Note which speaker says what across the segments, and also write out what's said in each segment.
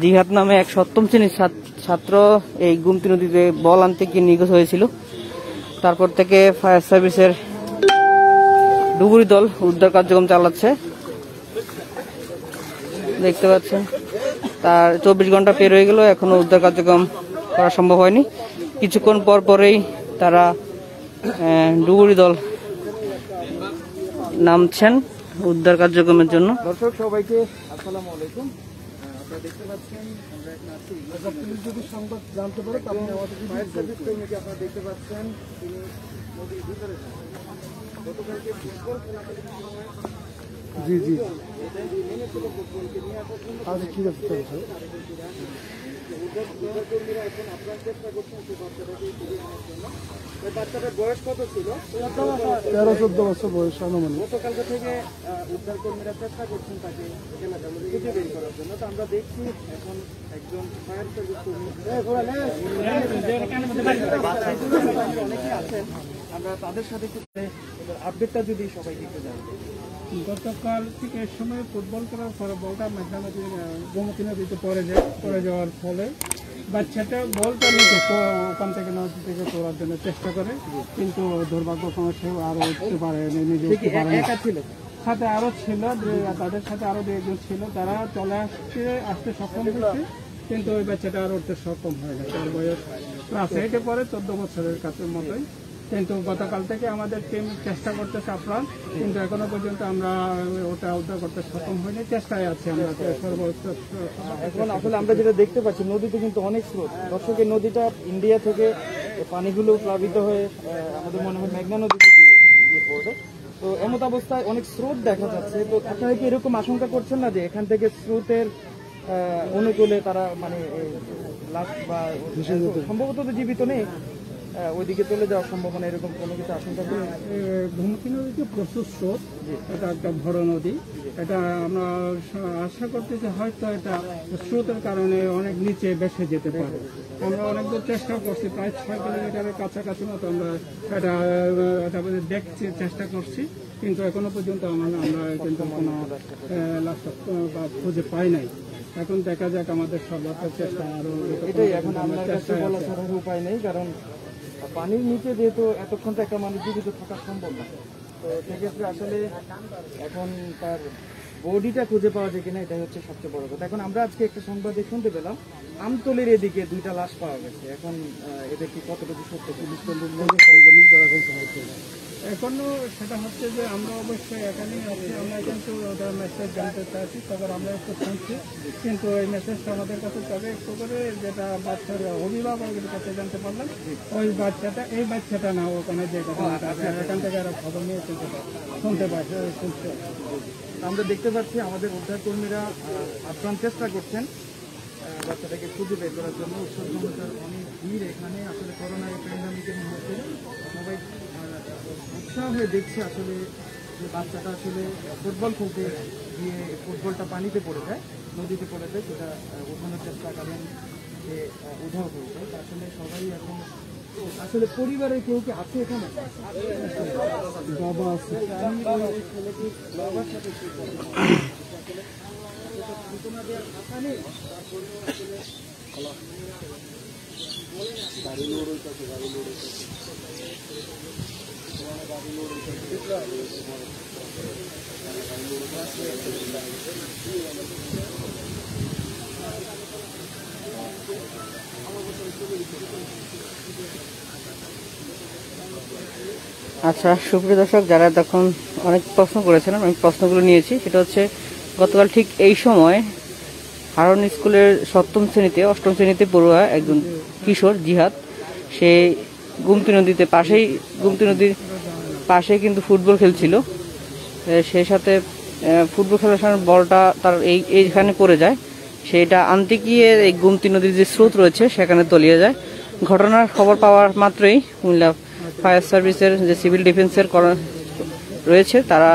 Speaker 1: জিহাদ নামে এক সপ্তম শ্রেণীর ছাত্র এই গুমতি নদীতে বল আনতে গিয়ে নিখোঁজ হয়েছিল। তারপর থেকে ফায়ার সার্ভিসের ডুবুরি দল উদ্ধার কার্যক্রম চালাচ্ছে। দেখতে পাচ্ছেন তার 24 ঘন্টা পের হয়ে গেল, এখনো উদ্ধার কার্যক্রম করা সম্ভব হয়নি। কিছুক্ষণ পর পরেই তারা ডুবুরি দল নামছেন উদ্ধার কার্যক্রমের জন্য।
Speaker 2: দর্শক সবাইকে আসসালামু আলাইকুম। আপনারা দেখতে পাচ্ছেন আমরা যদি সংবাদ জানতে পারে তাহলে আমাদের ফায়ার সার্ভিস কর্মীকে আপনারা দেখতে পাচ্ছেন তিনি নদীর ভিতরে গতকালকে ফুটবল খেলাকালীন সময় জি জি আচ্ছা ঠিক আছে উদ্ধারকর্মীরা এখন আপনার চেষ্টা করছেন সেই বাচ্চাটাকে তুলে আনার জন্য। ওই বাচ্চাটার বয়স কত ছিল? 13-14 বছর বয়স আনুমানিক। গতকালকে থেকে উদ্ধারকর্মীরা চেষ্টা করছেন তাকে এলাকা খুঁজে বের করার জন্য। তো আমরা দেখছি এখন একজন ফায়ার সার্ভিস কর্মী অনেকেই আছেন, আমরা তাদের সাথে আপডেটটা যদি সবাইকে একটু জানাই।
Speaker 3: গতকাল থেকে সময় ফুটবল করার পরে বলটা গোমতী নদীতে পড়ে যাওয়ার ফলে বাচ্চাটা বলটা নিতে ওখান থেকে নদী থেকে তোলার জন্য চেষ্টা করে, কিন্তু দুর্ভাগ্যক্রমে সেও আরো উঠতে পারে নিজে উঠতে পারে সাথে আরো ছিল, তাদের সাথে আরো 2-1 ছিল, তারা চলে আসতে সক্ষম হয়েছে, কিন্তু ওই বাচ্চাটা আরো উঠতে সক্ষম হয়ে গেছে। তার বয়স ক্লাস 8-এ পরে 14 বছরের কাছের মতোই। কিন্তু গতকাল থেকে আমাদের টিম চেষ্টা করতেছে আপ্রাণ, কিন্তু এখনো পর্যন্ত আমরা ওটা উদ্ধার করতে সক্ষম হইনি, চেষ্টায় আছি আমরা সর্বোচ্চ।
Speaker 2: এখন আসলে আমরা যেটা দেখতে পাচ্ছি নদীতে কিন্তু অনেক স্রোত। দর্শক এই নদীটা ইন্ডিয়া থেকে পানিগুলো প্লাবিত হয়ে আমাদের মনে হয় মেঘনা নদীতে গিয়ে পড়বে। তো এমত অবস্থায় অনেক স্রোত দেখা যাচ্ছে। তো আপনারা কি এরকম আশঙ্কা করছেন না যে এখান থেকে স্রোতের অনুকূলে তারা মানে লাস্ট বা সম্ভবত তো জীবিত নেই, ওইদিকে চলে যাওয়ার সম্ভাবনা এরকম কোনো কিছু আশঙ্কা করি?
Speaker 3: গোমতী নদীতে প্রচুর স্রোত, এটা একটা বড় নদী, এটা আমরা আশা করতেছি হয়তো এটা স্রোতের কারণে অনেক নিচে ভেসে যেতে পারে। আমরা অনেক দূর চেষ্টা করছি, প্রায় 6 কিলোমিটারের কাছাকাছি মতো আমরা এটা দেখছি, চেষ্টা করছি, কিন্তু এখনো পর্যন্ত আমরা কিন্তু কোনো লাস্ট খুঁজে পাই নাই। এখন দেখা যাক, আমাদের সর্বোচ্চ চেষ্টা আরো
Speaker 2: এটাই এখন আপনার কাছে বলা ছাড়ার উপায় নেই, কারণ পানির নিচে যেহেতু এতক্ষণ তো একটা মানুষ জীবিত থাকা সম্ভব না। তো সেক্ষেত্রে আসলে এখন তার বডিটা খুঁজে পাওয়া যায় কিনা এটাই হচ্ছে সবচেয়ে বড় কথা। এখন আমরা আজকে একটা সংবাদে শুনতে পেলাম আমতলির এদিকে 2টা লাশ পাওয়া গেছে। এখন এটা কি কতটুকু সত্য? পুলিশ
Speaker 3: এখনো সেটা হচ্ছে যে আমরা অবশ্যই এখানেই আছি, আমরা কিন্তু ওদের মেসেজ জানতে চাইছি, তবে আমরা একটু শুনছি, কিন্তু এই মেসেজটা আমাদের কাছে তবে একটু করে যেটা বাচ্চার অভিভাবকের কাছে জানতে পারলাম, ওই বাচ্চাটা এই বাচ্চাটা না ওখানে যে এখান থেকে আরো খবর নিয়ে শুনতে পাচ্ছি শুনতে।
Speaker 2: আমরা দেখতে পাচ্ছি আমাদের উদ্ধারকর্মীরা আপ্রাণ চেষ্টা করছেন বাচ্চাটাকে খুঁজে বের করার জন্য। উৎসব জনতার অনেক ভিড় এখানে, আসলে করোনা প্যান্ডামিকের মুহূর্তে সবাই উৎসাহ হয়ে দেখছে আসলে যে বাচ্চাটা আসলে ফুটবল খেলতে গিয়ে ফুটবলটা পানিতে পড়ে যায়, নদীতে পড়ে যায়, সেটা উঠানোর চেষ্টা করেন যে উধাও হয়ে যায়। আসলে সবাই এখন আসলে পরিবারের কেউ কি আছে এখানে?
Speaker 3: বাবা আছে,
Speaker 2: বাবার সাথে সূচনা দেওয়ার কথা নেই। গাড়ি লোড হইতেছে, গাড়ি লোড হইতেছে, গাড়ি লোড
Speaker 1: আচ্ছা, সুপ্রিয় দর্শক, যারা তখন অনেক প্রশ্ন করেছিলেন, আমি প্রশ্নগুলো নিয়েছি। সেটা হচ্ছে গতকাল ঠিক এই সময় হারন স্কুলের 7ম শ্রেণীতে 8ম শ্রেণীতে পড়ুয়া একজন কিশোর জিহাদ, সে গুমতি নদীর পাশে কিন্তু ফুটবল খেলছিল। সেই সাথে ফুটবল খেলার সময় বলটা তার এইখানে পড়ে যায়, সেটা আনতে গিয়ে এই গুমতি নদীর যে স্রোত রয়েছে সেখানে তলিয়ে যায়। ঘটনার খবর পাওয়ার মাত্রই কুমিল্লা ফায়ার সার্ভিসের যে সিভিল ডিফেন্সের রয়েছে তারা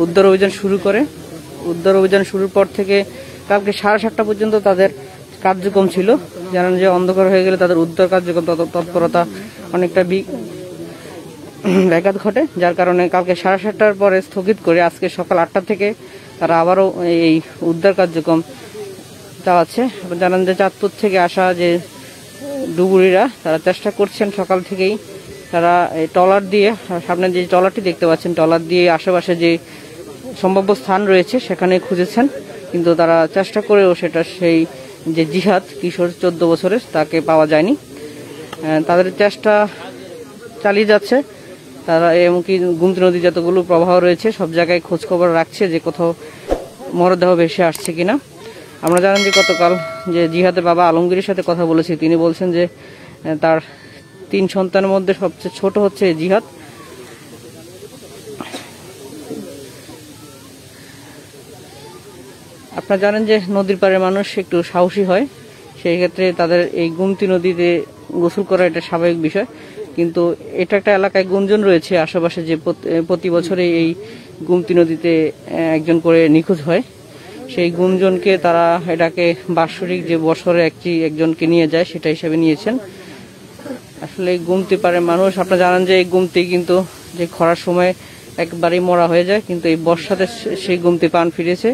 Speaker 1: উদ্ধার অভিযান শুরু করে। উদ্ধার অভিযান শুরুর পর থেকে কালকে 7:30 পর্যন্ত তাদের কার্যক্রম ছিল। জানান যে অন্ধকার হয়ে গেলে তাদের উদ্ধার কার্যক্রম তৎপরতা অনেকটা ব্যাঘাত ঘটে, যার কারণে কালকে 7:30টার পরে স্থগিত করে আজকে সকাল 8টা থেকে তারা আবারও এই উদ্ধার কার্যক্রম চালাচ্ছে। জানান যে চাঁদপুর থেকে আসা যে ডুবুরিরা তারা চেষ্টা করছেন সকাল থেকেই, তারা এই ট্রলার দিয়ে, সামনে যে ট্রলারটি দেখতে পাচ্ছেন, ট্রলার দিয়ে আশেপাশে যে সম্ভাব্য স্থান রয়েছে সেখানে খুঁজেছেন, কিন্তু তারা চেষ্টা করেও সেটা সেই যে জিহাদ কিশোর 14 বছরের তাকে পাওয়া যায়নি। তাদের চেষ্টা চালিয়ে যাচ্ছে তারা, এমনকি গুমতি নদী যতগুলো প্রবাহ রয়েছে সব জায়গায় খোঁজখবর রাখছে যে কোথাও মরদেহ ভেসে আসছে কিনা। আমরা জানেন যে গতকাল যে জিহাদের বাবা আলমগীরের সাথে কথা বলেছি, তিনি বলছেন যে তার 3 সন্তানের মধ্যে সবচেয়ে ছোট হচ্ছে জিহাদ। আপনারা জানেন যে নদীর পাড়ে মানুষ একটু সাহসী হয়, সেই ক্ষেত্রে তাদের এই গুমতি নদীতে গোসল করা এটা স্বাভাবিক বিষয়, কিন্তু এটা একটা এলাকায় গুঞ্জন রয়েছে আশেপাশে যে প্রতি বছরে এই গুমতি নদীতে একজন করে নিখোঁজ হয়। সেই গুঞ্জনকে তারা এটাকে বাৎসরিক যে বছরে একজনকে নিয়ে যায় সেটা হিসেবে নিয়েছেন। আসলে গুমতি পারে মানুষ, আপনারা জানেন যে এই গুমতি কিন্তু যে খরার সময় একবারেই মরা হয়ে যায়, কিন্তু এই বর্ষাতে সেই গুমতি প্রাণ ফিরেছে।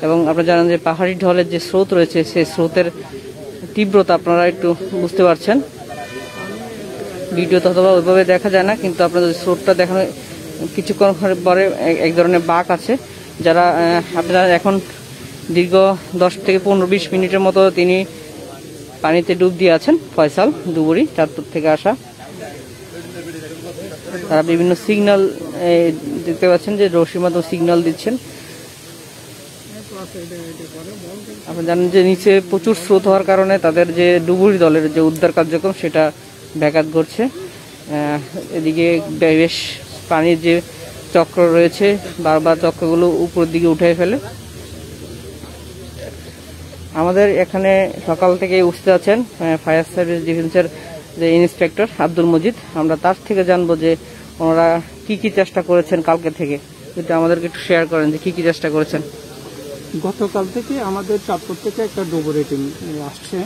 Speaker 1: এবং আপনারা জানেন যে পাহাড়ি ঢলের যে স্রোত রয়েছে সেই স্রোতের তীব্রতা আপনারা একটু বুঝতে পারছেন, ভিডিওতে অথবা ওইভাবে দেখা যায় না, কিন্তু আপনাদের স্রোতটা দেখানো কিছুক্ষণ পরে এক ধরনের বাঁক আছে, যারা আপনারা এখন দীর্ঘ 10 থেকে 15-20 মিনিটের মতো তিনি পানিতে ডুব দিয়ে আছেন। ফয়সাল ডুবুরি চাঁদপুর থেকে আসা, তারা বিভিন্ন সিগন্যাল দেখতে পাচ্ছেন যে রশির মাধ্যমে সিগন্যাল দিচ্ছেন। আপনারা জানেন যে নিচে প্রচুর স্রোত হওয়ার কারণে তাদের যে ডুবুরি দলের যে উদ্ধার কার্যক্রম সেটা ব্যাঘাত ঘটছে। এদিকে বেশ পানির যে চক্র রয়েছে বারবার চক্রগুলো উপরের দিকে উঠে ফেলে। আমাদের এখানে সকাল থেকে উপস্থিত আছেন ফায়ার সার্ভিস ডিফেন্সের যে ইন্সপেক্টর আব্দুল মজিদ। আমরা তার থেকে জানবো যে ওনারা কি চেষ্টা করেছেন কালকে থেকে, যদি আমাদেরকে একটু শেয়ার করেন যে কি চেষ্টা করেছেন।
Speaker 3: গতকাল থেকে আমাদের চাঁদপুর থেকে একটা ডুবুরি টিম আসছে,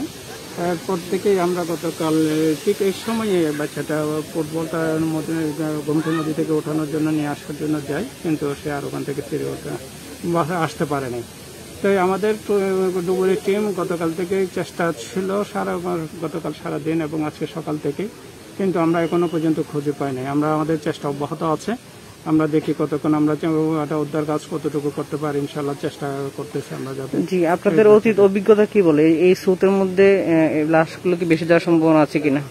Speaker 3: এরপর থেকেই আমরা গতকাল ঠিক এই সময়ে বাচ্চাটা ফুটবলটার মধ্যে গুমতি নদী থেকে ওঠানোর জন্য নিয়ে আসার জন্য যাই, কিন্তু সে আর ওখান থেকে ফিরে আসতে পারেনি। তাই আমাদের ডুবুরি টিম গতকাল থেকে চেষ্টা ছিল গতকাল সারাদিন এবং আজকে সকাল থেকে, কিন্তু আমরা এখনো পর্যন্ত খুঁজে পাই নাই। আমাদের চেষ্টা অব্যাহত আছে, আমরা দেখি কতক্ষণ আমরা একটা উদ্ধার কাজ কতটুকু করতে পারি, ইনশাল্লাহ চেষ্টা করতেছি আমরা যাতে।
Speaker 1: জি, আপনাদের অতীত অভিজ্ঞতা কি বলে এই স্রোতের মধ্যে লাশগুলো কি বেশি যাওয়ার সম্ভাবনা আছে কিনা?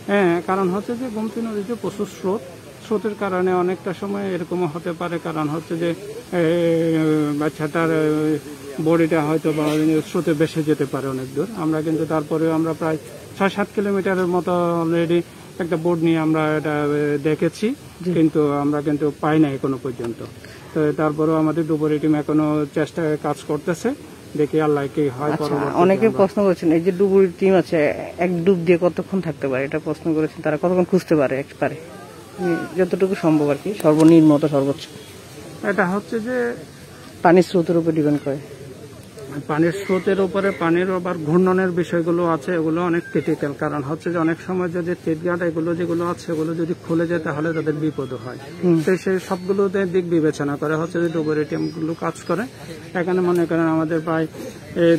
Speaker 3: হ্যাঁ, কারণ হচ্ছে যে গুমতি নদীতে প্রচুর স্রোতের কারণে অনেকটা সময় এরকমও হতে পারে, কারণ হচ্ছে যে বাচ্চাটার বডিটা হয়তো বা স্রোতে ভেসে যেতে পারে অনেক দূর। আমরা কিন্তু তারপরেও আমরা প্রায় 6-7 কিলোমিটারের মতো অলরেডি একটা বোর্ড নিয়ে আমরা এটা দেখেছি, কিন্তু আমরা কিন্তু পাই না এখনো পর্যন্ত। তো তারপরেও আমাদের ডুবুরি টিম এখনো কাজ করতেছে, দেখি আল্লাহ কি হয়।
Speaker 1: অনেকে প্রশ্ন করেছেন এই যে ডুবুরি টিম আছে এক ডুব দিয়ে কতক্ষণ থাকতে পারে, এটা প্রশ্ন করেছেন, তারা কতক্ষণ খুঁজতে পারে যতটুকু সম্ভব আর কি, সর্বনিম্ন সর্বোচ্চ।
Speaker 3: এটা হচ্ছে যে
Speaker 1: পানির স্রোতের উপর ডিপেন্ড করে,
Speaker 3: পানির স্রোতের উপরে পানির আবার ঘূর্ণনের বিষয়গুলো আছে, এগুলো অনেক ক্রিটিক্যাল। কারণ হচ্ছে যে অনেক সময় যদি তেজগাট এগুলো যেগুলো আছে এগুলো যদি খুলে যায় তাহলে তাদের বিপদ হয়। তো সেই সবগুলোতে দিক বিবেচনা করে হচ্ছে যে ডুবুরি টিমগুলো কাজ করে। এখানে মনে করেন আমাদের প্রায়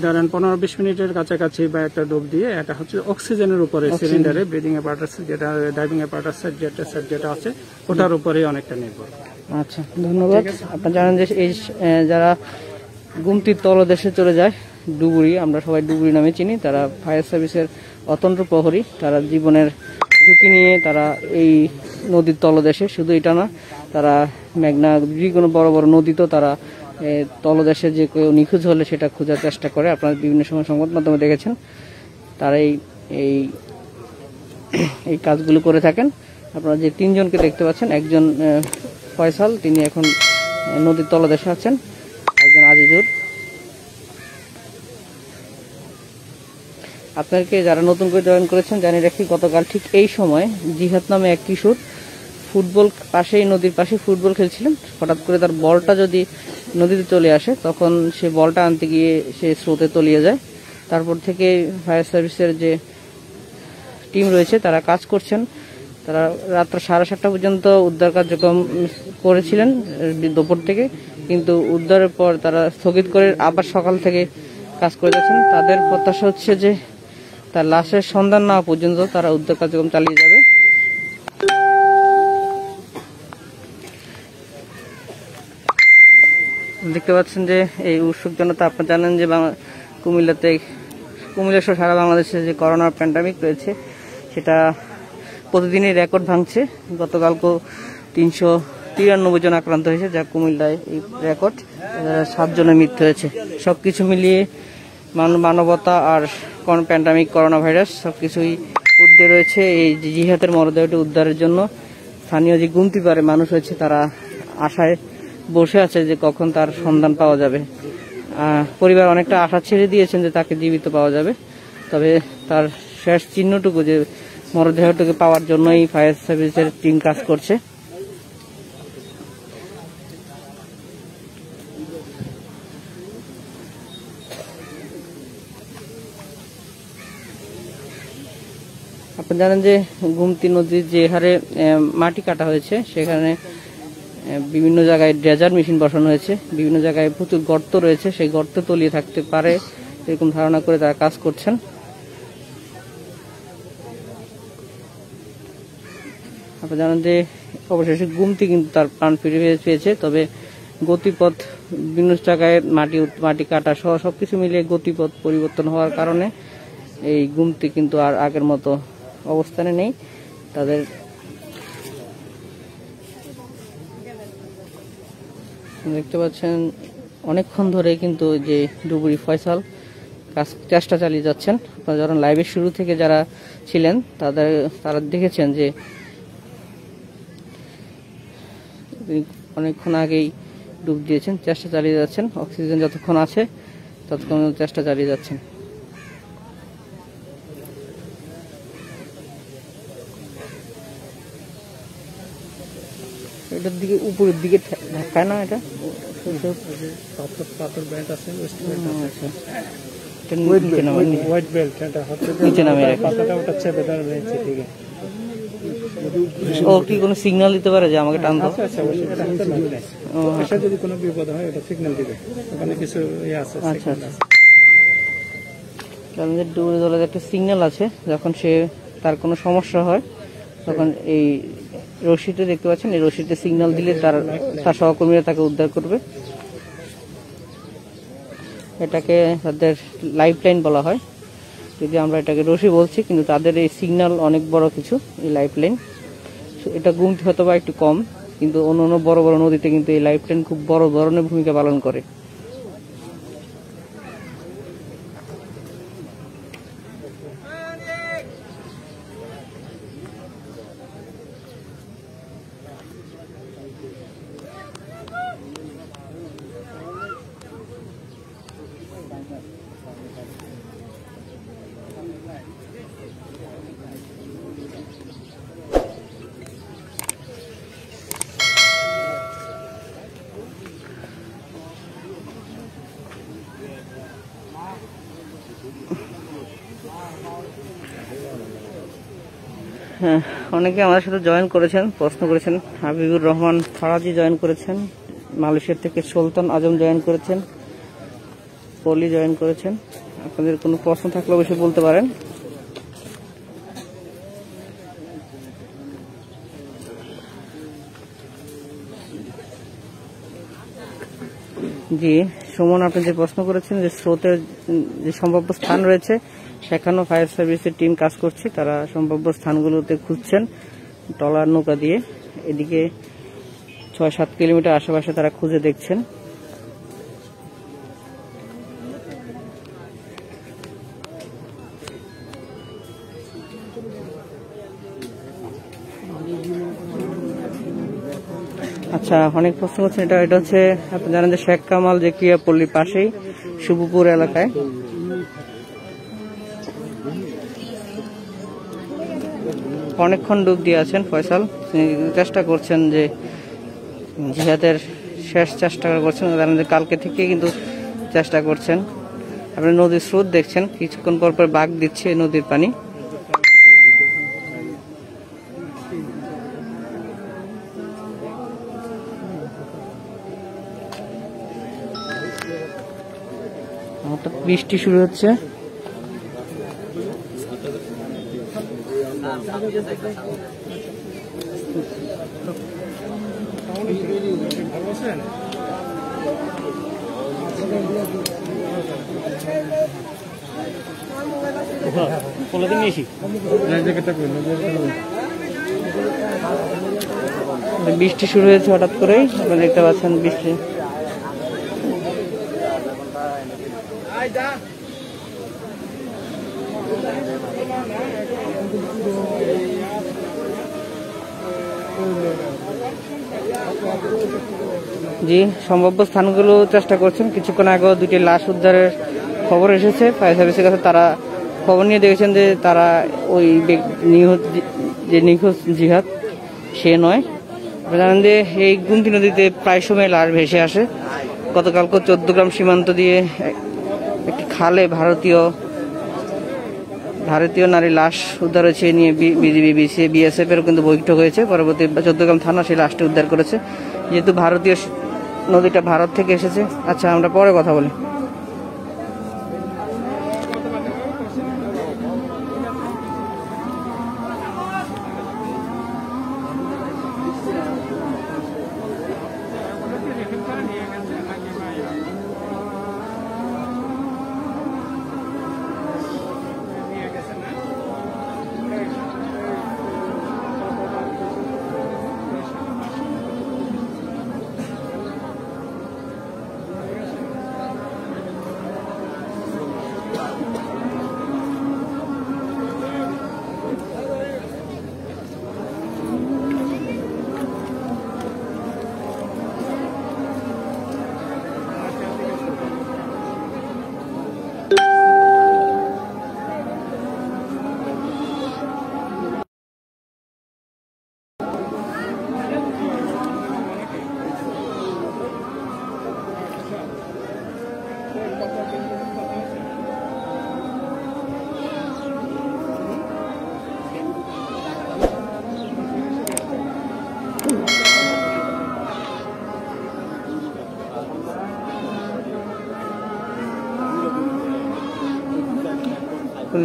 Speaker 3: ধরেন 15-20 মিনিটের কাছাকাছি বা একটা ডুব দিয়ে, এটা হচ্ছে অক্সিজেনের উপরে সিলিন্ডারে ব্রিদিং অ্যাপারেটাস যেটা ডাইভিং অ্যাপারেটাস যেটা আছে ওটার উপরেই অনেকটা নির্ভর।
Speaker 1: আচ্ছা, ধন্যবাদ। আপনারা জানেন যে এই যারা গুমতির তলদেশে চলে যায় ডুবুরি, আমরা সবাই ডুবুরি নামে চিনি, তারা ফায়ার সার্ভিসের অতন্ত্র প্রহরী, তারা জীবনের ঝুঁকি নিয়ে তারা এই নদীর তলদেশে, শুধু এটা না, তারা মেঘনা যে কোনো বড় বড় নদীতেও তারা তলদেশে যে কেউ নিখোঁজ হলে সেটা খোঁজার চেষ্টা করে। আপনারা বিভিন্ন সময় সংবাদ মাধ্যমে দেখেছেন তারা এই কাজগুলো করে থাকেন। আপনারা যে 3 জনকে দেখতে পাচ্ছেন, একজন ফয়সাল, তিনি এখন নদীর তলদেশে আছেন, একজন আজিজুর। আপনাদেরকে যারা নতুন করে জয়েন করেছেন জানিয়ে রাখি, গতকাল ঠিক এই সময় জিহাদ নামে এক কিশোর পাশেই নদীর পাশে ফুটবল খেলছিলেন, হঠাৎ করে তার বলটা যদি নদীতে চলে আসে তখন সে বলটা আনতে গিয়ে সে স্রোতে তলিয়ে যায়। তারপর থেকে ফায়ার সার্ভিসের যে টিম রয়েছে তারা কাজ করছেন, তারা রাত্র 7:30 পর্যন্ত উদ্ধার কার্যক্রম করেছিলেন দুপুর থেকে, কিন্তু উদ্ধারের পর তারা স্থগিত করে আবার সকাল থেকে কাজ করে যাচ্ছেন। তাদের প্রত্যাশা হচ্ছে যে তার লাশের সন্ধান না হওয়া পর্যন্ত তারা উদ্ধার কার্যক্রম চালিয়ে যাবে। দেখতে পাচ্ছেন যে এই উৎসুক জনতা, আপনারা জানেন যে কুমিল্লা সহ সারা বাংলাদেশে যে করোনার প্যান্ডামিক রয়েছে সেটা প্রতিদিনই রেকর্ড ভাঙছে। গতকালকেও 393 জন আক্রান্ত হয়েছে, যা কুমিল্লায় এই রেকর্ড। 7 জনের মৃত্যু হয়েছে। সবকিছু মিলিয়ে মানবতা আর প্যান্ডামিক করোনা ভাইরাস সবকিছুই উদ্ধার রয়েছে। এই জিহাদের মরদেহটি উদ্ধারের জন্য স্থানীয় যে গুমতি পারে মানুষ হয়েছে তারা আশায় বসে আছে যে কখন তার সন্ধান পাওয়া যাবে। পরিবার অনেকটা আশা ছেড়ে দিয়েছেন যে তাকে জীবিত পাওয়া যাবে, তবে তার শেষ চিহ্নটুকু যে মরদেহটুকু পাওয়ার জন্যই ফায়ার সার্ভিসের টিম কাজ করছে। আপনারা জানেন যে গুমতি নদীর যে হারে মাটি কাটা হয়েছে সেখানে বিভিন্ন জায়গায় ড্রেজার মেশিন বসানো হয়েছে, বিভিন্ন জায়গায় প্রচুর গর্ত রয়েছে, সেই গর্ত তলিয়ে থাকতে পারে এরকম ধারণা করে তারা কাজ করছেন। আপনারা জানেন যে অবশেষে গুমতি কিন্তু তার প্রাণ ফিরে পেয়েছে, তবে গতিপথ বিভিন্ন জায়গায় মাটি কাটা সহ সবকিছু মিলিয়ে গতিপথ পরিবর্তন হওয়ার কারণে এই গুমতি কিন্তু আর আগের মতো অবস্থানে নেই। তাদের দেখতে পাচ্ছেন অনেকক্ষণ ধরে কিন্তু যে ডুবুরি ফয়সাল চেষ্টা চালিয়ে যাচ্ছেন। আপনারা যারা লাইভের শুরু থেকে যারা ছিলেন তারা দেখেছেন যে অনেকক্ষণ আগেই ডুব দিয়েছেন, চেষ্টা চালিয়ে যাচ্ছেন। অক্সিজেন যতক্ষণ আছে ততক্ষণ চেষ্টা চালিয়ে যাচ্ছেন। এটার দিকে উপরের দিকে ধাক্কায় না, এটা
Speaker 3: পাথর বেল্ট আছে,
Speaker 1: নিচে নামে
Speaker 3: পাথরটা ওটা চেপে ধরে রয়েছে। ঠিক আছে,
Speaker 1: ও কি কোনো সিগন্যাল দিতে পারে যে আমাকে টান দাও?
Speaker 3: আচ্ছা, যদি কোনো বিপদ হয় এটা সিগন্যাল দিবে, ওখানে কিছু ইয়ে আছে।
Speaker 1: আচ্ছা আচ্ছা, কারণ ডুবুরি দলের একটা সিগন্যাল আছে, যখন তার কোনো সমস্যা হয় তখন এই রশিতে দেখতে পাচ্ছেন, এই রশিতে সিগন্যাল দিলে তার সহকর্মীরা তাকে উদ্ধার করবে। এটাকে তাদের লাইফ লাইন বলা হয়, যদি আমরা এটাকে রশি বলছি, কিন্তু তাদের এই সিগন্যাল অনেক বড় কিছু, এই লাইফ লাইন। এটা গুমতি হয়তো বা একটু কম, কিন্তু অন্য বড় বড় নদীতে কিন্তু এই লাইফ লাইন খুব বড় ধরনের ভূমিকা পালন করে। হ্যাঁ, অনেকে আমাদের সাথে জয়েন করেছেন, প্রশ্ন করেছেন। হাবিবুর রহমান ফারাজি জয়েন করেছেন, মালয়েশিয়া থেকে সুলতান আজম জয়েন করেছেন, পলি জয়েন করেছেন। আপনাদের কোনো প্রশ্ন থাকলে অবশ্যই বলতে পারেন। জি সুমন, আপনি যে প্রশ্ন করেছেন যে স্রোতের যে সম্ভাব্য স্থান রয়েছে সেখানেও ফায়ার সার্ভিসের টিম কাজ করছে, তারা সম্ভাব্য স্থানগুলোতে খুঁজছেন ট্রলার নৌকা দিয়ে। এদিকে 6-7 কিলোমিটার আশেপাশে তারা খুঁজে দেখছেন। আচ্ছা, অনেক প্রশ্ন করছেন। এটা হচ্ছে আপনি জানেন যে শেখ কামাল যে ক্রিয়াপল্লীর পাশেই শুভপুর এলাকায় অনেকক্ষণ ডুব দিয়ে আছেন ফয়সাল। চেষ্টা করছেন যে জিহাদের শেষ চেষ্টা করছেন, জানেন যে কালকে থেকে কিন্তু চেষ্টা করছেন। আপনি নদীর স্রোত দেখছেন, কিছুক্ষণ পর পর বাঁক দিচ্ছে নদীর পানি। হঠাৎ বৃষ্টি শুরু হচ্ছে। বৃষ্টি শুরু হয়েছে হঠাৎ করেই, আপনারা দেখতে পাচ্ছেন বৃষ্টি। জি, সম্ভাব্য স্থানগুলো চেষ্টা করছেন। কিছুক্ষণ আগেও 2টি লাশ উদ্ধারের খবর এসেছে ফায়ার সার্ভিসের কাছে। তারা খবর নিয়ে দেখেছেন যে তারা ওই নিখোঁজ জিহাদ সে নয়। জানেন যে এই গুমতি নদীতে প্রায় সময় লাশ ভেসে আসে। গতকালকে 14 গ্রাম সীমান্ত দিয়ে একটি খালে ভারতীয় নারী লাশ উদ্ধার হয়েছে। নিয়ে বিজিবি, বিএসএফ এরও কিন্তু বৈঠক হয়েছে। পরবর্তী 14 গ্রাম থানা সেই লাশটি উদ্ধার করেছে, যেহেতু ভারতীয় নদীটা ভারত থেকে এসেছে। আচ্ছা, আমরা পরে কথা বলি।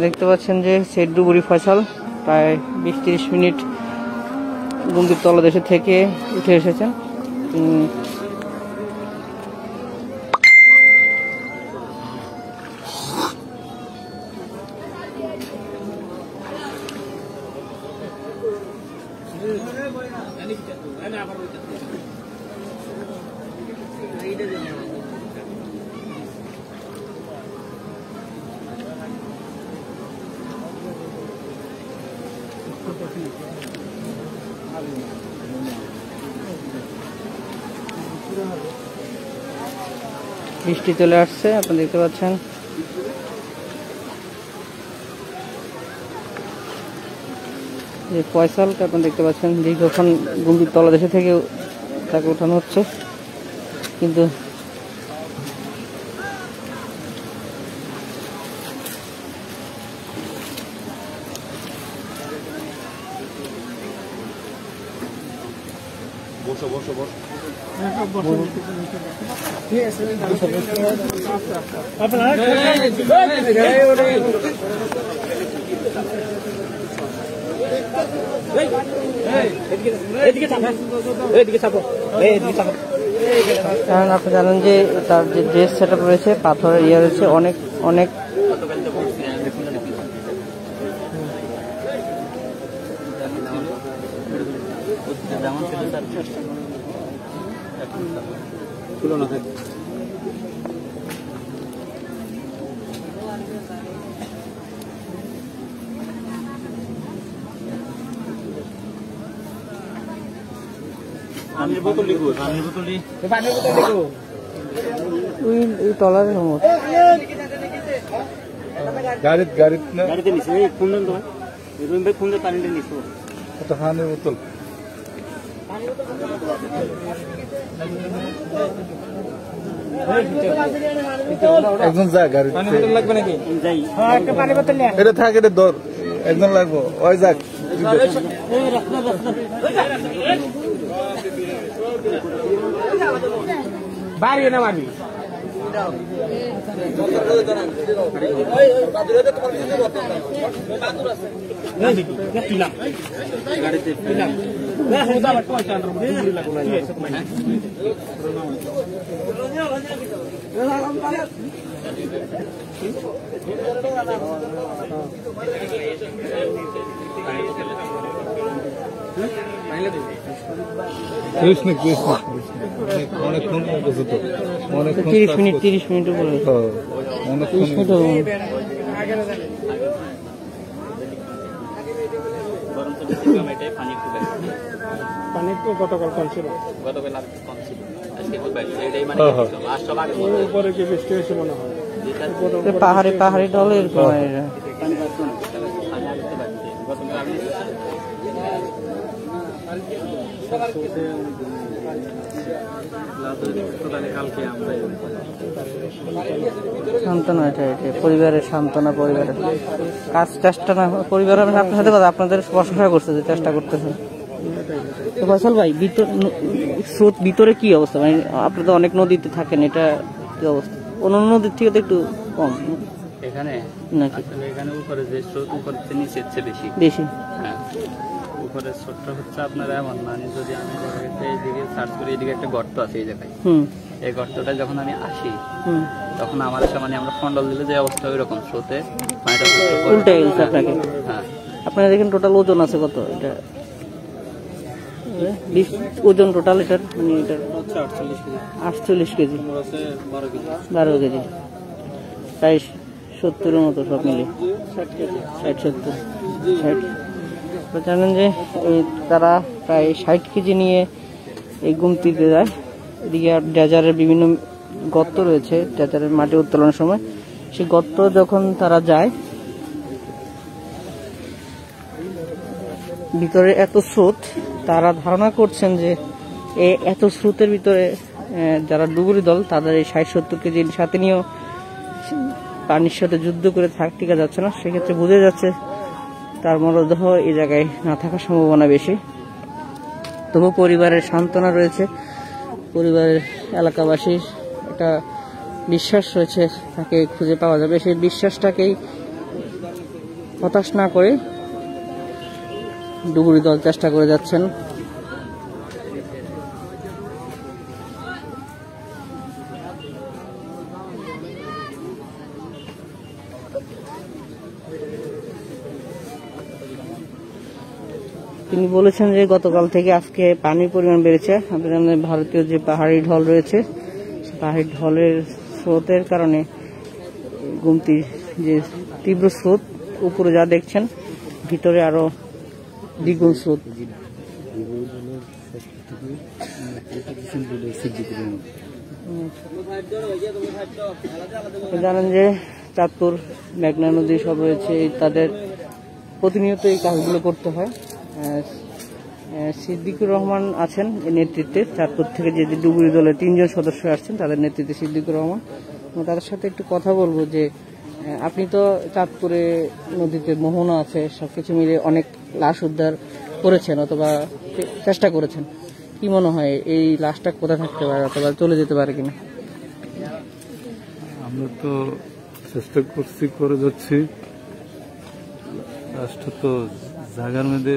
Speaker 1: দেখতে পাচ্ছেন যে সেডুবুরি ফয়সাল প্রায় 20-30 মিনিট গম্ভীর তলদেশে থেকে উঠে এসেছেন। বৃষ্টি চলে আসছে, আপনারা দেখতে পাচ্ছেন। যে ফয়সালকে আপনারা দেখতে পাচ্ছেন, দীর্ঘক্ষণ গম্ভীর তলদেশে থেকে তাকে উঠানো হচ্ছে, কিন্তু কারণ আপনি জানেন যে তার যে ড্রেস সেটআপ রয়েছে, পাথরের ইয়ে রয়েছে, অনেক অনেক
Speaker 4: পানির বোতল লিখো, পানির বোতল
Speaker 1: ওই তলার মত
Speaker 4: গাড়িতে নিছে। এই ফোন দেন তো, রুম ভাই ফোন দিয়ে পানিটা নিছো।
Speaker 2: কত পানির বোতল? একজন যা গাড়ি পানি বোতল লাগবে নাকি?
Speaker 4: যাই,
Speaker 3: হ্যাঁ, একটা পানি বোতল নিয়ে
Speaker 2: এটা থাক, এটা ধর, একজন লাগবো। ওই যাক,
Speaker 4: এই রাস্তা
Speaker 3: বাড়ি না মারবি।
Speaker 5: অনেকক্ষণ বসে তো
Speaker 1: 30 মিনিট উপরে
Speaker 5: অনেকক্ষণ
Speaker 1: 30 মিনিট হবে।
Speaker 3: পানি তো গতকাল কম ছিল, উপরে কি বৃষ্টি হয়েছে মনে হয়।
Speaker 1: পাহাড়ি ঢলে এরকম হয় এটা। সান্ত্বনা, এটা পরিবারের সান্ত্বনা, পরিবারের কাজ চেষ্টা না পরিবার আপনার সাথে কথা আপনাদের প্রশংসা করছে যে চেষ্টা করতেছে। তো ফয়সাল ভাই স্রোত ভিতরে কি অবস্থা, মানে আপনি তো অনেক নদীতে থাকেন, এটা কি অবস্থা? অন্য নদীর থেকে তো একটু কম
Speaker 6: এখানে
Speaker 1: নাকি?
Speaker 6: আসলে এখানে উপরে যে স্রোত উপর থেকে নিচের চেয়ে বেশি।
Speaker 1: বেশি?
Speaker 6: হ্যাঁ, উপরের স্রোতটা হচ্ছে আপনার এমন, মানে যদি আমি এইদিকে সার্চ করি, এদিকে একটা গর্ত আছে এই জায়গায়, এই গর্তটা যখন আমি আসি তখন আমার মানে আমরা ফন্ডল দিলে যে অবস্থা ওই রকম স্রোতে
Speaker 1: উল্টে গেছে আপনাকে।
Speaker 6: হ্যাঁ,
Speaker 1: আপনার দেখেন টোটাল ওজন আছে কত? এটা ওজন টোটাল এটার, মানে এটার 48 কেজি, 12 কেজি, প্রায় 70-এর মতো সব মিলে, 60-70। জানেন যে তারা প্রায় 60 কেজি নিয়ে এই গুমতিতে যায়। এদিকে ডেজারের বিভিন্ন গর্ত রয়েছে, ডেজারের মাটি উত্তোলনের সময় সেই গর্ত যখন তারা যায়, ভিতরে এত স্রোত, তারা ধারণা করছেন যে এত স্রোতের ভিতরে যারা ডুবুরি দল তাদের এই 60-70 কেজি সাথে নিয়েও পানির সাথে যুদ্ধ করে টিকা যাচ্ছে না। সেক্ষেত্রে বোঝা যাচ্ছে তার মরদেহ এই জায়গায় না থাকার সম্ভাবনা বেশি। তবু পরিবারের সান্ত্বনা রয়েছে, পরিবারের এলাকাবাসীর একটা বিশ্বাস রয়েছে তাকে খুঁজে পাওয়া যাবে। সেই বিশ্বাসটাকেই হতাশ না করে ডুবুরি দল চেষ্টা করে যাচ্ছেন। তিনি বলেছেন যে গতকাল থেকে আজকে পানির পরিমাণ বেড়েছে। আপনাদের ভারতীয় যে পাহাড়ি ঢল রয়েছে, পাহাড়ি ঢলের স্রোতের কারণে গুমতি যে তীব্র স্রোত, উপরে যা দেখছেন ভিতরে আরো দ্বিগুণ স্রোত। জানেন যে চাঁদপুর, মেঘনা নদী সব রয়েছে, তাদের প্রতিনিয়ত এই কাজগুলো করতে হয়। সিদ্দিকুর রহমান আছেন এই নেতৃত্বে, চাঁদপুর থেকে যে ডুবুরি দলের 3 জন সদস্য আসছেন তাদের নেতৃত্বে সিদ্দিকুর রহমান। তাদের সাথে একটু কথা বলবো যে আপনি তো চাঁদপুরে নদীতে মোহনা আছে, সবকিছু মিলে অনেক লাশ উদ্ধার করেছেন অথবা চেষ্টা করেছেন, কি মনে হয় এই লাশটা কোথায় থাকতে পারে অথবা চলে যেতে পারে কিনা?
Speaker 5: আমরা তো চেষ্টা করছি, করে যাচ্ছি, লাশটা তো জায়গার মধ্যে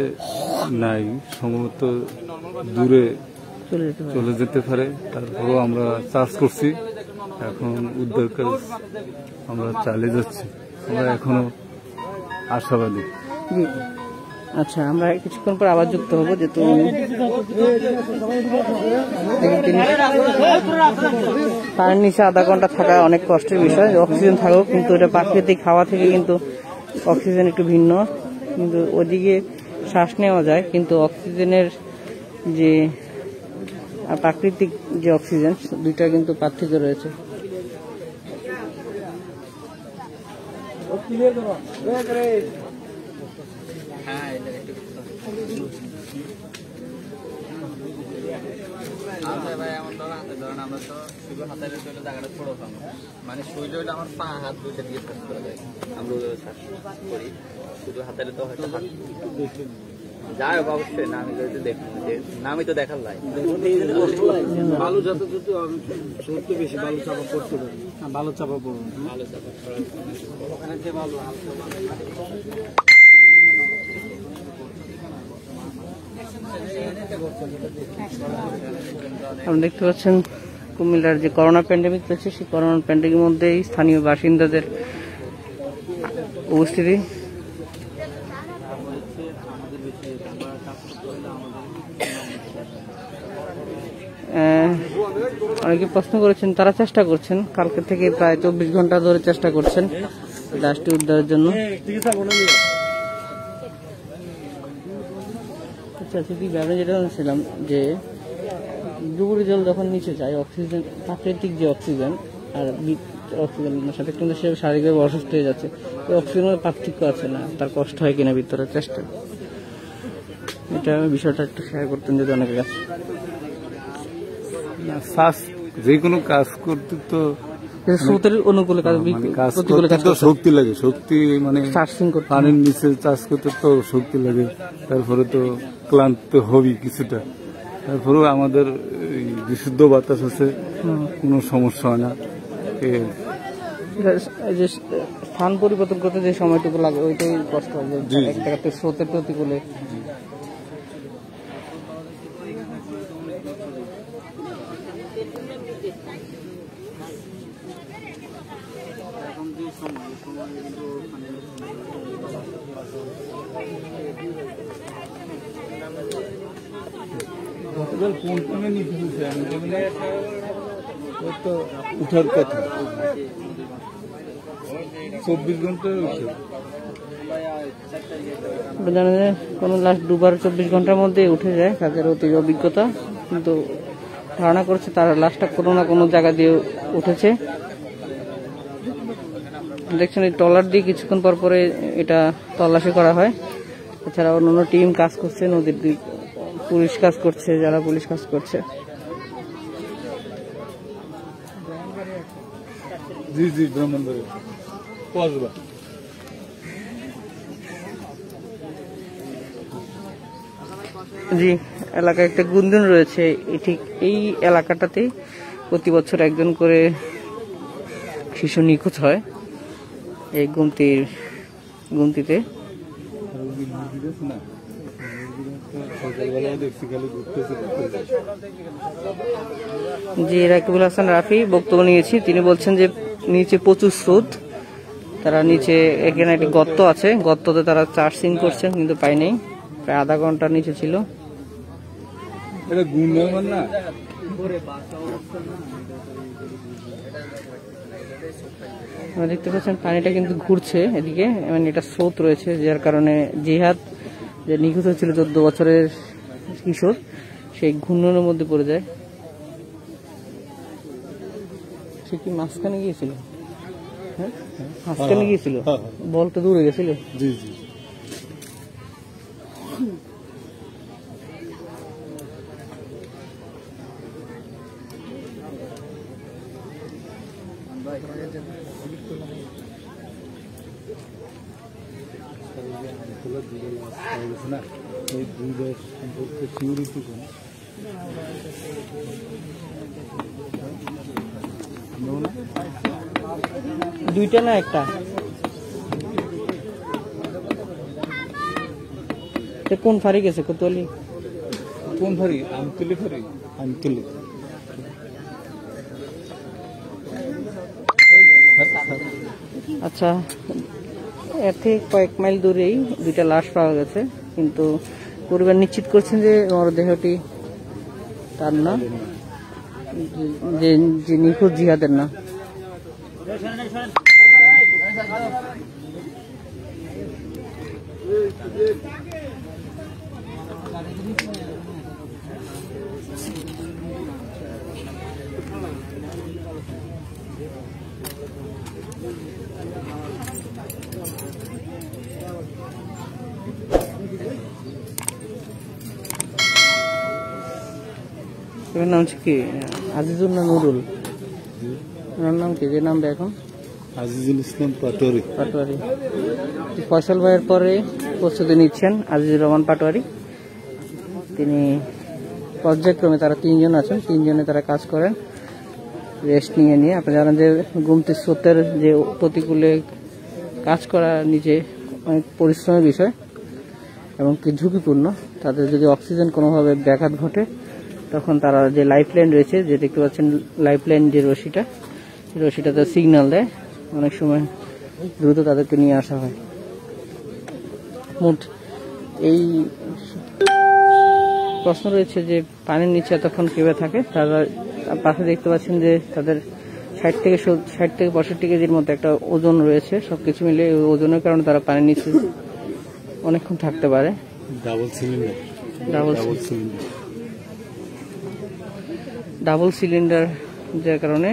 Speaker 5: নাই, সম্ভবত দূরে চলে যেতে পারে। তারপরও আমরা চার্জ করছি, এখন উদ্ধার কাজ আমরা চালিয়ে যাচ্ছি, আমরা এখনো আশাবাদী।
Speaker 1: আচ্ছা, আমরা কিছুক্ষণ পর আবার যুক্ত হবো, যেহেতু পানির নিচে আধা ঘন্টা থাকা অনেক কষ্টের বিষয়। অক্সিজেন থাকুক, কিন্তু এটা প্রাকৃতিক হাওয়া থেকে কিন্তু অক্সিজেন একটু ভিন্ন, কিন্তু ওদিকে শ্বাস নেওয়া যায়, কিন্তু অক্সিজেনের যে প্রাকৃতিক যে অক্সিজেন, দুইটা কিন্তু পার্থক্য রয়েছে।
Speaker 6: আমরা তো শুধু হাতালে চলে জায়গাটা ছোড়ো মানে শরীর হইলে আমার পা হাত দুইটা দিয়ে শ্বাস করা যায়, আমরা শ্বাস করি, শুধু হাতালে তো হয়তো যাই হোক অবশ্যই নামি যদি দেখুন নামি তো দেখার লাই
Speaker 2: বালু যত যত সত্যি বেশি বালু চাপা পড়তে পারে বালু চাপা পড়বে
Speaker 1: আপনি দেখতে পাচ্ছেন কুমিল্লার যে করোনা প্যান্ডেমিক রয়েছে সেই করোনা প্যান্ডেমিকের মধ্যেই স্থানীয় বাসিন্দাদের উপস্থিতি। অনেকে প্রশ্ন করেছেন, তারা চেষ্টা করছেন কালকে থেকে প্রায় 24 ঘন্টা ধরে চেষ্টা করছেন লাশটি উদ্ধারের জন্য। আচ্ছা ব্যাপারে যেটা বলছিলাম যে ডুবুরি জল যখন নিচে যায় অক্সিজেন, প্রাকৃতিক যে অক্সিজেন আর অক্সিজেনের সাথে কিন্তু সে শারীরিকভাবে অসুস্থ হয়ে যাচ্ছে। এই অক্সিজেনের পার্থক্য আছে না, তার কষ্ট হয় কিনা ভিতরে চেষ্টা, এটা বিষয়টা একটু শেয়ার করতেন যদি অনেকের কাছে।
Speaker 5: শ্বাস যে কোনো কাজ করতে তো
Speaker 1: স্রোতের অনুকূলে কাজ প্রতিকূলে কাজ করতে
Speaker 5: শক্তি লাগে, শক্তি মানে
Speaker 1: সার্চিং করতে
Speaker 5: পানির নিচে চাষ করতে তো শক্তি লাগে, তারপরে তো ক্লান্ত হবি কিছুটা, তারপরেও আমাদের বিশুদ্ধ বাতাস আছে, কোনো সমস্যা হয় না।
Speaker 1: যে স্থান পরিবর্তন করতে যে সময়টুকু লাগে ওইটাই কষ্ট হয়, এক জায়গাতে স্রোতের প্রতিকূলে।
Speaker 5: উঠার কথা 24 ঘন্টা
Speaker 1: জানা যায় কোনো লাশ দুবার 24 ঘন্টার মধ্যে উঠে যায়, তাদের অতি অভিজ্ঞতা, কিন্তু ধারণা করছে তার লাশটা কোনো না কোনো জায়গা দিয়ে উঠেছে। দেখছেন এই ট্রলার দিয়ে কিছুক্ষণ পর পরে এটা তল্লাশি করা হয়। এছাড়া অন্যান্য টিম কাজ করছে, নদীর দিক পুলিশ কাজ করছে, যারা পুলিশ কাজ করছে।
Speaker 5: জি জি ব্রাহ্মণবাড়ি কসবা।
Speaker 1: জি, এলাকায় একটা গুঞ্জন রয়েছে, ঠিক এই এলাকাটাতেই প্রতি বছর একজন করে শিশু নিখোঁজ হয় এই গুমতিতে। জি, রাকিবুল হাসান রাফি বক্তব্য নিয়েছি, তিনি বলছেন যে নিচে প্রচুর স্রোত, তারা নিচে এখানে একটি গর্ত আছে, গর্ততে তারা চার্জিং করছেন কিন্তু পাই নাই, প্রায় আধা ঘন্টা নিচে ছিল। দেখতে পাচ্ছেন পানিটা কিন্তু ঘুরছে এদিকে, মানে এটা স্রোত রয়েছে, যার কারণে জিহাদ যে নিখোঁজ হয়েছিল 14 বছরের কিশোর, সেই ঘূর্ণনের মধ্যে পড়ে যায়। সে কি মাঝখানে গিয়েছিল? হ্যাঁ মাঝখানে গিয়েছিল, বলটা দূরে গেছিল।
Speaker 5: জি জি
Speaker 1: দুইটা না একটা? কোন ফাঁড়ি গেছে? কোতোয়ালি?
Speaker 5: কোন ফাঁড়ি? আমতলি ফাঁড়ি। আমতলি
Speaker 1: আচ্ছা, এর থেকে কয়েক মাইল দূরেই দুইটা লাশ পাওয়া গেছে, কিন্তু পরিবার নিশ্চিত করছেন যে মরদেহটি তার না, যে নিখোঁজ জিহাদের না। এর নাম কি আজিজুল না নুরুল? ওনার নাম কি, যে নাম এখন?
Speaker 5: আজিজুল ইসলাম পাটোয়ারি।
Speaker 1: ফয়সাল ভাইয়ের পরে প্রস্তুতি নিচ্ছেন আজিজুর রহমান পাটোয়ারি। তিনি পর্যায়ক্রমে তারা 3 জন আছেন, 3 জনে তারা কাজ করেন রেস্ট নিয়ে। আপনি জানেন যে গুমতি স্রোতের যে প্রতিকূলে কাজ করা নিজে অনেক পরিশ্রমের বিষয় এবং কি ঝুঁকিপূর্ণ। তাদের যদি অক্সিজেন কোনোভাবে ব্যাঘাত ঘটে তখন তারা যে লাইফ লাইন রয়েছে, যে দেখতে পাচ্ছেন লাইফ লাইন যে রশিটাতে সিগন্যাল দেয়, অনেক সময় দ্রুত তাদেরকে নিয়ে আসা হয়। মোট এই প্রশ্ন রয়েছে যে পানির নিচে এতক্ষণ কিভাবে থাকে। তারা পাশে দেখতে পাচ্ছেন যে তাদের 60 থেকে 65 কেজির মতো একটা ওজন রয়েছে। সবকিছু মিলে ওজনের কারণে তারা পানির নিচে অনেকক্ষণ থাকতে পারে। ডাবল সিলিন্ডার যার কারণে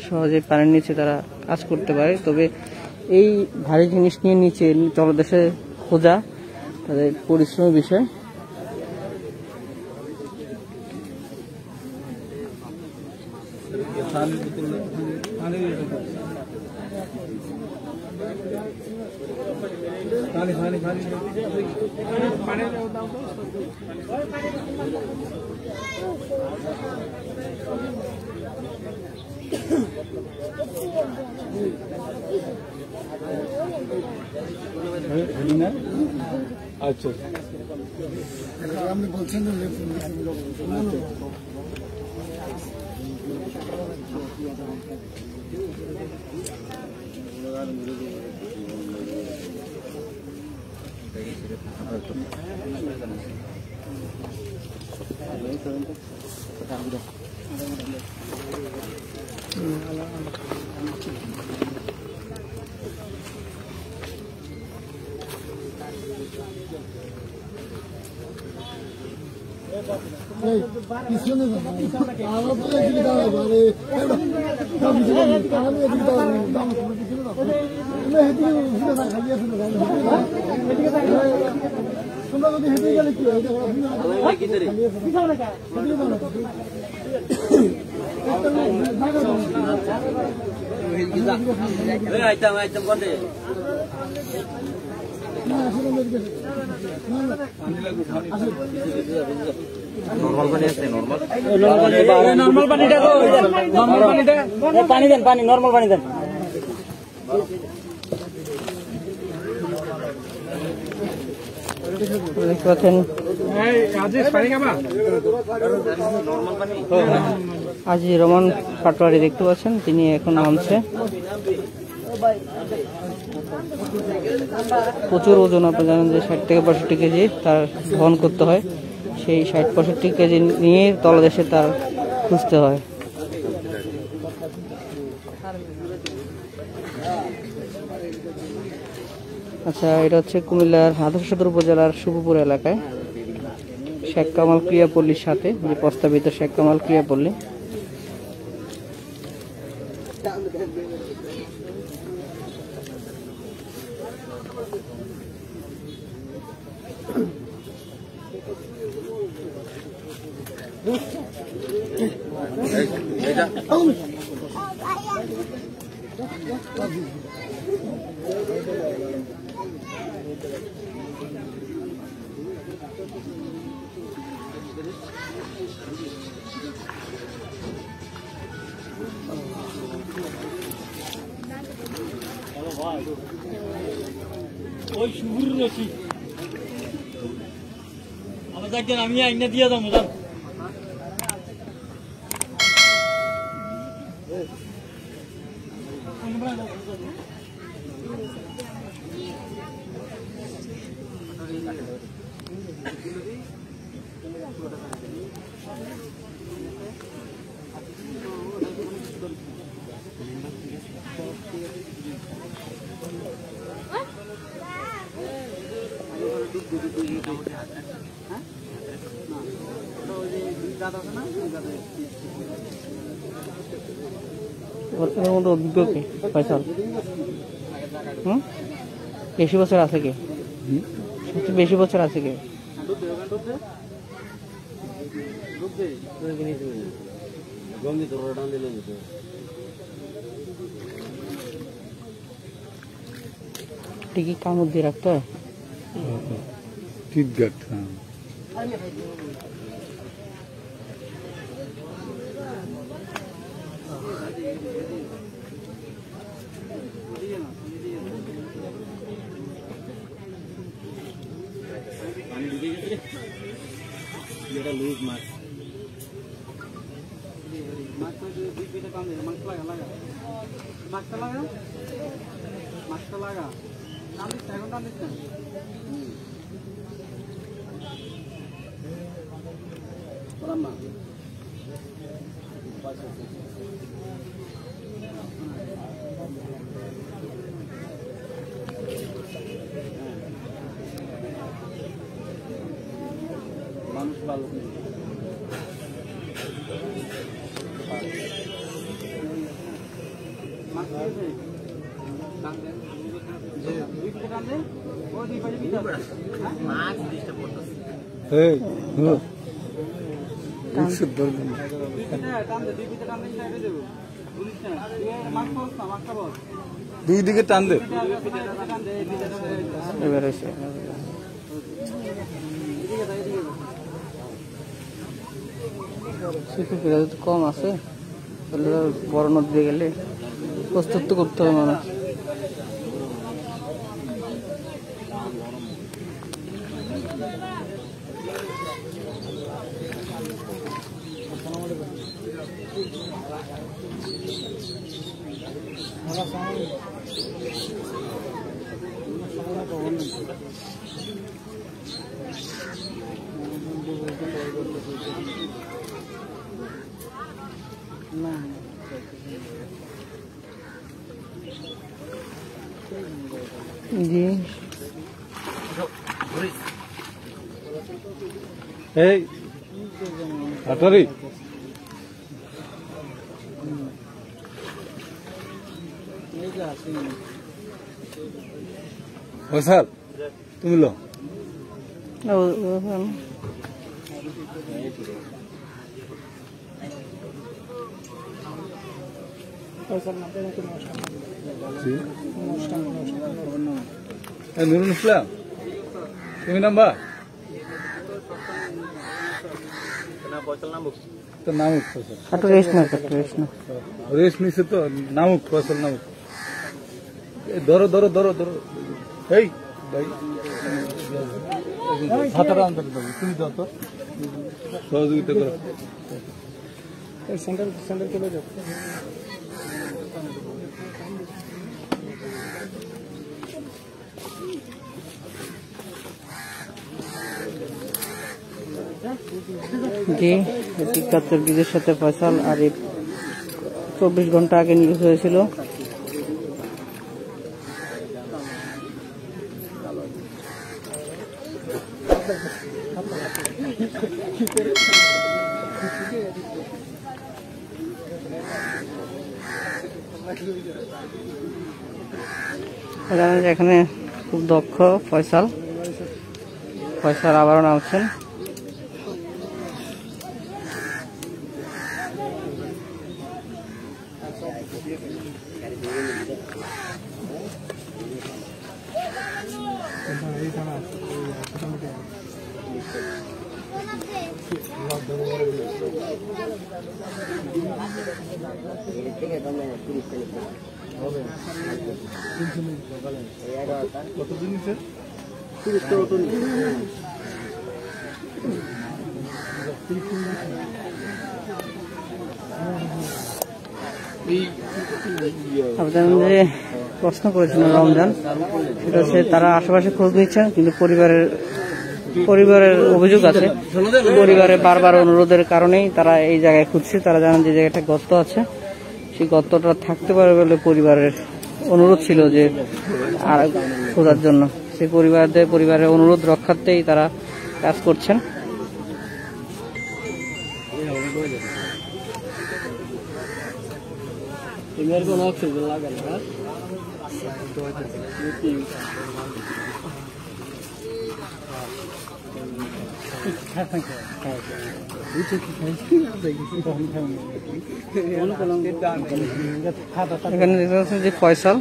Speaker 1: সহজে পানির নিচে তারা কাজ করতে পারে। তবে এই ভারী জিনিস নিয়ে নিচে তলদেশে খোঁজা তাদের পরিশ্রমের বিষয়।
Speaker 5: আচ্ছা
Speaker 2: আপনি বলছেন তোমরা যদি হেঁটে গেলে কি হয়?
Speaker 4: পানি দেন, নর্মাল পানি দেন।
Speaker 1: দেখতে পাচ্ছেন আজিজুর রহমান পাটোয়ারি দেখতে পাচ্ছেন, তিনি এখন নামছে। প্রচুর ওজন, আপনি জানেন যে 60 থেকে 65 কেজি তার বহন করতে হয়। সেই 60-65 কেজি নিয়ে তলদেশে তার খুঁজতে হয়। আচ্ছা, এটা হচ্ছে কুমিল্লার আদর্শ সদর উপজেলার শুভপুর এলাকায় শেখ কামাল ক্রিয়াপল্লীর সাথে যে প্রস্তাবিত শেখ কামাল ক্রিয়াপল্লী।
Speaker 4: ওই শুভুর রশি আমাদের আমি আইনা দিয়ে দাম
Speaker 1: অভিজ্ঞ কে ফয়সাল? বেশি বছর আছে কে? সবচেয়ে বেশি বছর আছে কে? ঠিকই কামড় দিয়ে রাখতে হয়।
Speaker 5: টিটঘাট, হ্যাঁ।
Speaker 6: মানুষ ভালো
Speaker 5: এই, হ্যাঁ। রিক্সা ধরবেন না। দুই দিকে টান দে।
Speaker 1: এবার হয়েছে শিশুরা যদি কম আছে তাহলে তো বড় নদীতে গেলে প্রস্তুত তো করতে হবে মানুষ। জি
Speaker 5: এই আটারি ও স্যার তুমি লো নুরুল ইসলাম তুমি নাম্বার তো নামুক ফসল
Speaker 1: একটু রেস্ট না একটু রেস্ট না
Speaker 5: রেস্ট নিছে তো নামুক ফসল নামুক ধরো ধরো ধরো ধরো এই ভাই ছাতাটা আনতে পারবে তুমি দাও তো সহযোগিতা করো
Speaker 3: সেন্টার সেন্টার চলে যাও
Speaker 1: জি একাত্তর ব্রিজের সাথে ফয়সাল আর 24 ঘন্টা আগে নিউজ হয়েছিল। জানেন যে এখানে খুব দক্ষ ফয়সাল আবারও নামছেন।
Speaker 5: কতদিন স্যার
Speaker 1: আপনাদের যে প্রশ্ন করেছিলেন রমজান, সেটা হচ্ছে তারা আশেপাশে খোঁজ নিচ্ছেন কিন্তু পরিবারের অভিযোগ আছে, পরিবারের বারবার অনুরোধের কারণেই তারা এই জায়গায় খুঁজছে। তারা জানেন যে জায়গাটা গর্ত আছে, সেই গর্তটা থাকতে পারে বলে পরিবারের অনুরোধ ছিল যে আর খোঁজার জন্য। সেই পরিবারের অনুরোধ রক্ষার্থেই তারা কাজ করছেন। এখানে দেখতে পাচ্ছেন যে ফয়সাল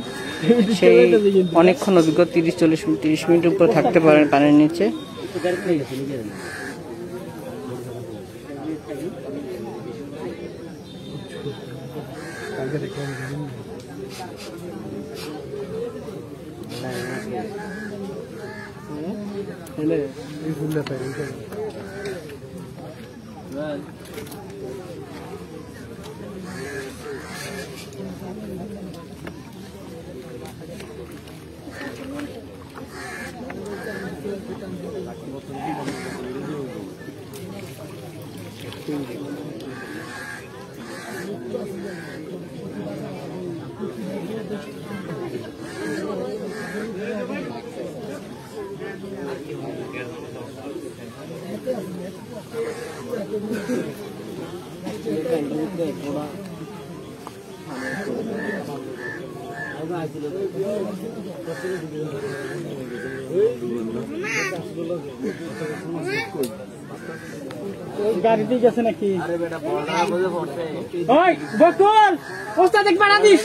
Speaker 1: সেই অনেকক্ষণ অভিজ্ঞ 30 মিনিট উপরে থাকতে পারেন পানির নিচে।
Speaker 3: গাড়িতেই গেছে নাকি? ওই বকুল ওস্তাদ এক বাড়া দিস।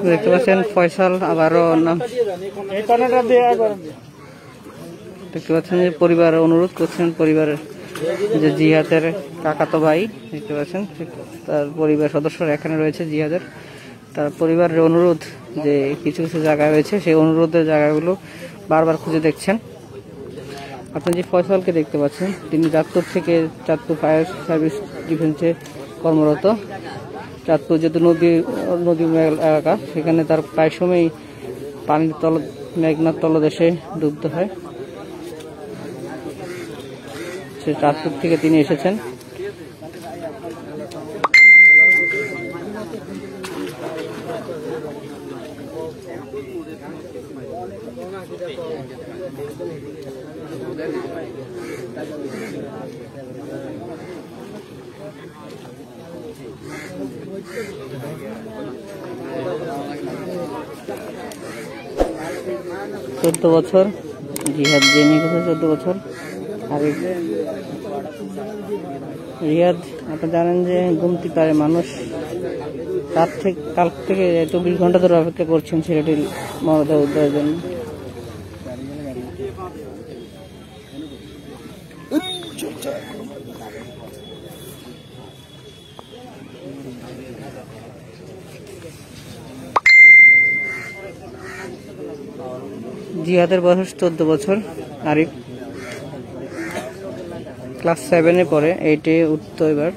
Speaker 1: দেখতে পাচ্ছেন ফয়সাল আবারও নাম দেখতে পাচ্ছেন যে পরিবার অনুরোধ করছেন, পরিবারের যে জিহাদের কাকাতো ভাই দেখতে পাচ্ছেন তার পরিবার সদস্যরা এখানে রয়েছে জিহাদের, তার পরিবারের অনুরোধ যে কিছু কিছু জায়গা রয়েছে সেই অনুরোধের জায়গাগুলো বারবার খুঁজে দেখছেন। আপনি যে ফয়সালকে দেখতে পাচ্ছেন তিনি চাঁদপুর থেকে চাঁদপুর ফায়ার সার্ভিস ডিফেন্সে কর্মরত। চাঁদপুর যেহেতু নদী এলাকা সেখানে তার প্রায় সময়ই পানির মেঘনার তলদেশে ডুবতে হয়। সে চাঁদপুর থেকে তিনি এসেছেন। চোদ্দ বছর জিহাদ জেনে গেছে, 14 বছর। আর রিয়াদ আপনি জানেন যে গুমতি পারে মানুষ রাত থেকে কাল থেকে 24 ঘন্টা ধরে অপেক্ষা করছেন ছেলেটির মরদেহ উদ্ধারের জন্য। জিহাদের বয়স 14 বছর। আরিফ ক্লাস 7-এ পড়ে, 8-এ উঠতো এবার।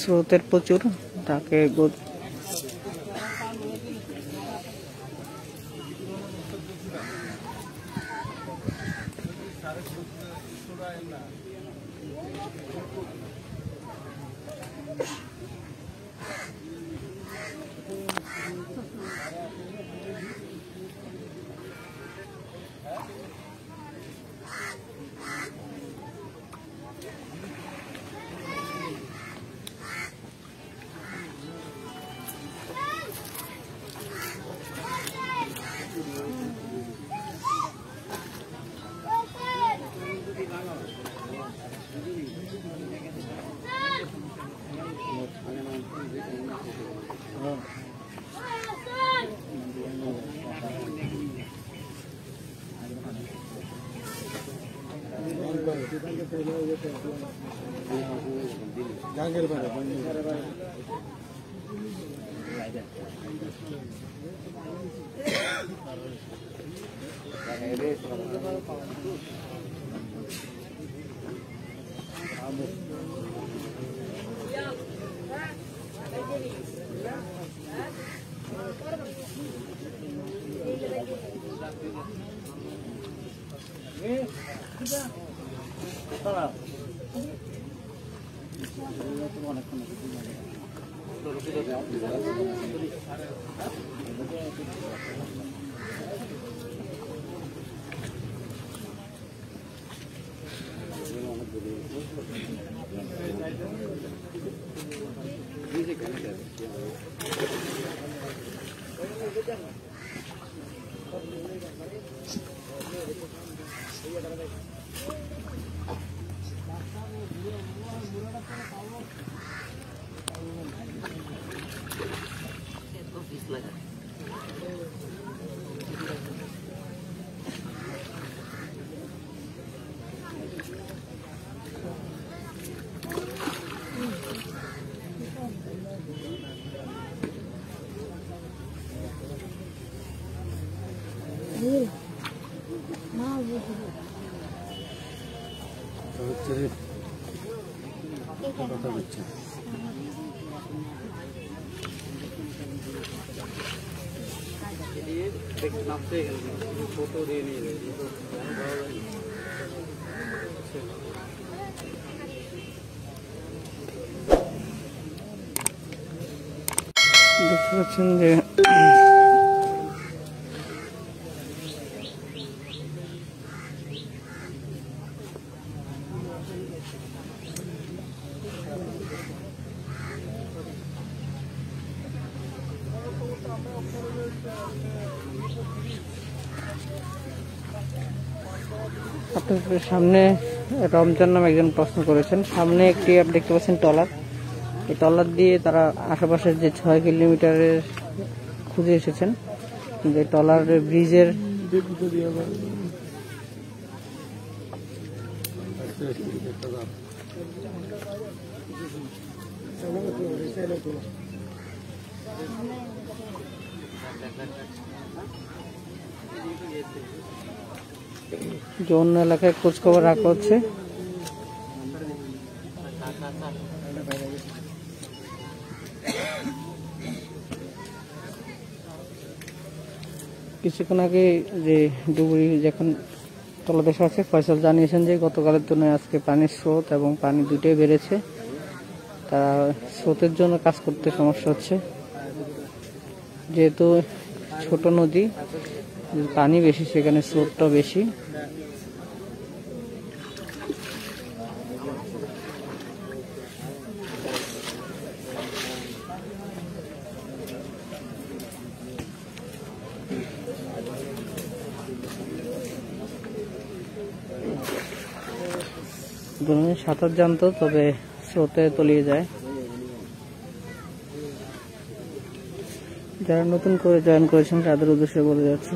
Speaker 1: স্রোতের প্রচুর তাকে দেখতে পাচ্ছেন যে আপনাদের সামনে রমজান নামে একজন প্রশ্ন করেছেন। সামনে একটি আপনি দেখতে পাচ্ছেন ট্রলার, এই ট্রলার দিয়ে তারা আশেপাশের যে 6 কিলোমিটারের খুঁজে এসেছেন, যে ট্রলারের ব্রিজের যে অন্য এলাকায় খোঁজখবর রাখা হচ্ছে। কিছুক্ষণ আগে যে ডুবুরি যখন তলদেশে আছে, ফয়সাল জানিয়েছেন যে গতকালের তুলনায় আজকে পানির স্রোত এবং পানি দুটোই বেড়েছে। তারা স্রোতের জন্য কাজ করতে সমস্যা হচ্ছে, যেহেতু ছোট নদী, পানি বেশি, সেখানে স্রোতটাও বেশি। সাঁতার জানতো, তবে স্রোতে তলিয়ে যায়। যারা নতুন করে জয়েন করেছেন তাদের উদ্দেশ্যে বলে যাচ্ছে,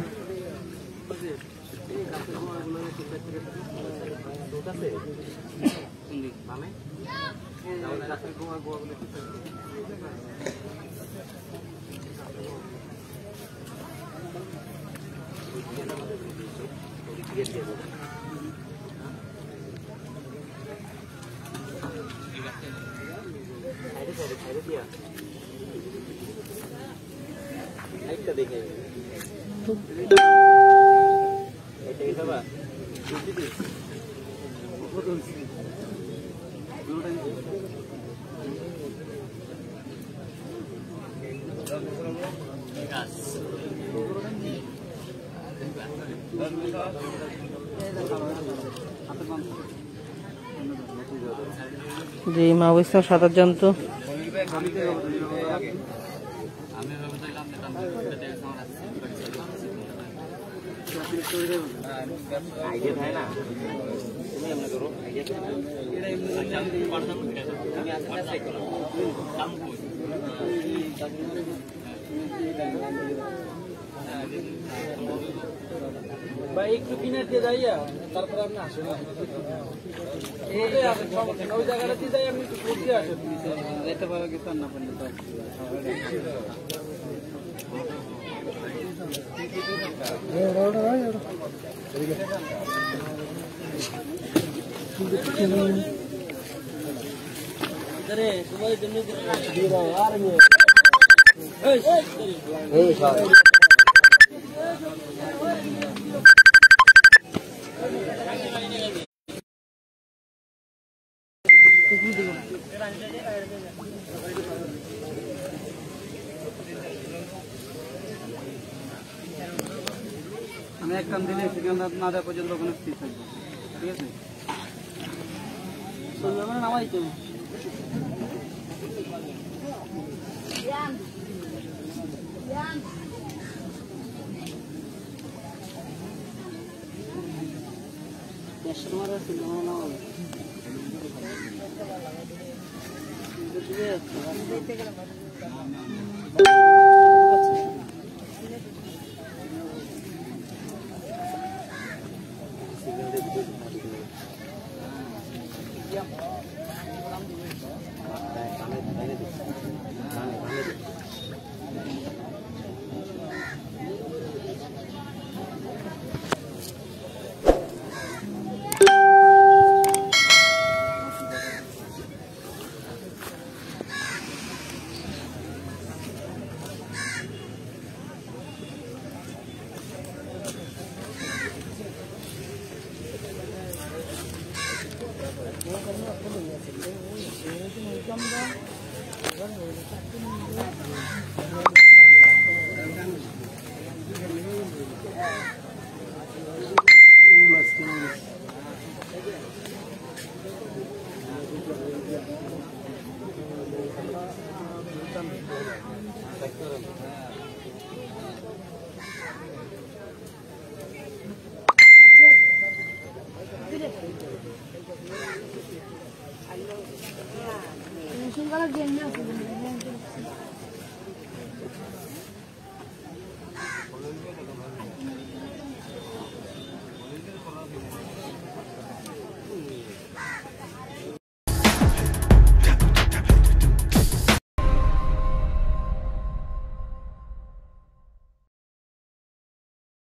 Speaker 1: যে মাহবুব সাঁতার জানতো। ভাই একটু কিনার দিয়ে যাইয়া তারপরে আপনি আসেন ওই জায়গাটাতে যাই আপনি একটু ঘুরতে আসেন যেতে পারো কিছু না পারলে সবাই জন্য আমি এক কান দিলে সেখানে না দেওয়া পর্যন্ত ওখানে স্থির থাকবো ঠিক আছে নামাই তো
Speaker 7: Sungguh lagi yang